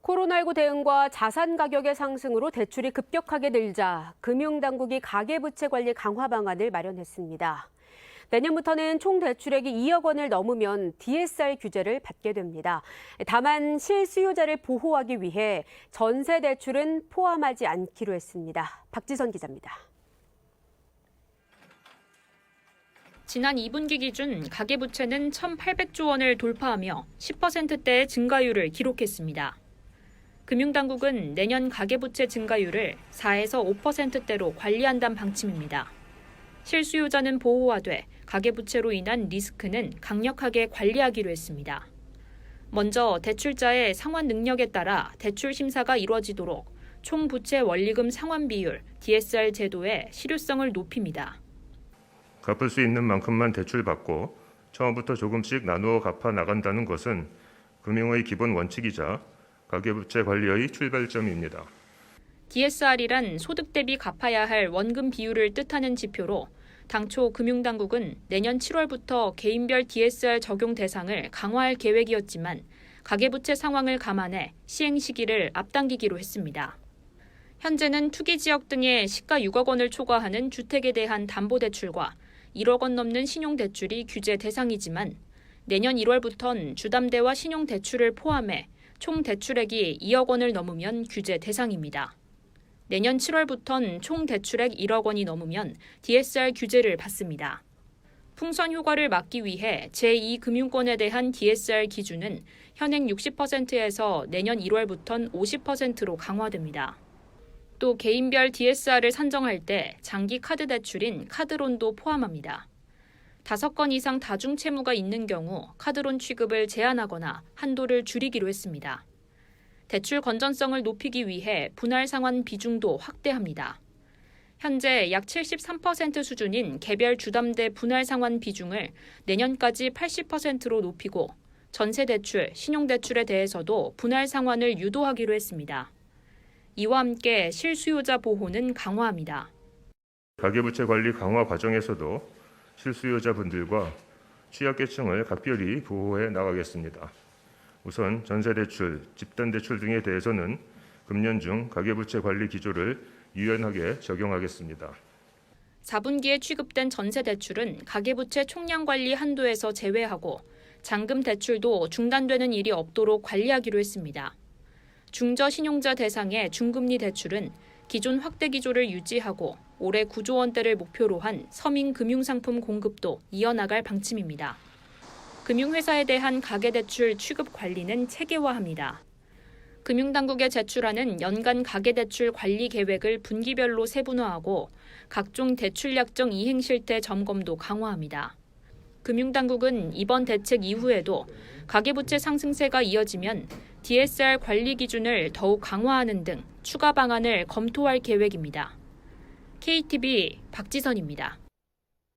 코로나19 대응과 자산 가격의 상승으로 대출이 급격하게 늘자 금융당국이 가계부채 관리 강화 방안을 마련했습니다. 내년부터는 총 대출액이 2억 원을 넘으면 DSR 규제를 받게 됩니다. 다만 실수요자를 보호하기 위해 전세 대출은 포함하지 않기로 했습니다. 박지선 기자입니다. 지난 2분기 기준 가계부채는 1,800조 원을 돌파하며 10%대의 증가율을 기록했습니다. 금융당국은 내년 가계부채 증가율을 4에서 5%대로 관리한다는 방침입니다. 실수요자는 보호하되 가계부채로 인한 리스크는 강력하게 관리하기로 했습니다. 먼저 대출자의 상환 능력에 따라 대출 심사가 이루어지도록 총부채 원리금 상환 비율 DSR 제도의 실효성을 높입니다. 갚을 수 있는 만큼만 대출받고 처음부터 조금씩 나누어 갚아 나간다는 것은 금융의 기본 원칙이자 가계부채 관리의 출발점입니다. DSR이란 소득 대비 갚아야 할 원금 비율을 뜻하는 지표로 당초 금융당국은 내년 7월부터 개인별 DSR 적용 대상을 강화할 계획이었지만 가계부채 상황을 감안해 시행 시기를 앞당기기로 했습니다. 현재는 투기 지역 등의 시가 6억 원을 초과하는 주택에 대한 담보대출과 1억 원 넘는 신용대출이 규제 대상이지만 내년 1월부터는 주담대와 신용대출을 포함해 총 대출액이 2억 원을 넘으면 규제 대상입니다. 내년 7월부터는 총 대출액 1억 원이 넘으면 DSR 규제를 받습니다. 풍선 효과를 막기 위해 제2금융권에 대한 DSR 기준은 현행 60%에서 내년 1월부터는 50%로 강화됩니다. 또 개인별 DSR을 산정할 때 장기 카드 대출인 카드론도 포함합니다. 5건 이상 다중 채무가 있는 경우 카드론 취급을 제한하거나 한도를 줄이기로 했습니다. 대출 건전성을 높이기 위해 분할 상환 비중도 확대합니다. 현재 약 73% 수준인 개별 주담대 분할 상환 비중을 내년까지 80%로 높이고 전세 대출, 신용 대출에 대해서도 분할 상환을 유도하기로 했습니다. 이와 함께 실수요자 보호는 강화합니다. 가계부채 관리 강화 과정에서도 실수요자분들과 취약계층을 각별히 보호해 나가겠습니다. 우선 전세대출, 집단대출 등에 대해서는 금년 중 가계부채 관리 기조를 유연하게 적용하겠습니다. 4분기에 취급된 전세대출은 가계부채 총량 관리 한도에서 제외하고 잔금 대출도 중단되는 일이 없도록 관리하기로 했습니다. 중저신용자 대상의 중금리 대출은 기존 확대 기조를 유지하고 올해 9조 원대를 목표로 한 서민 금융상품 공급도 이어나갈 방침입니다. 금융회사에 대한 가계대출 취급 관리는 체계화합니다. 금융당국에 제출하는 연간 가계대출 관리 계획을 분기별로 세분화하고 각종 대출 약정 이행 실태 점검도 강화합니다. 금융당국은 이번 대책 이후에도 가계부채 상승세가 이어지면 DSR 관리 기준을 더욱 강화하는 등 추가 방안을 검토할 계획입니다. KTV 박지선입니다.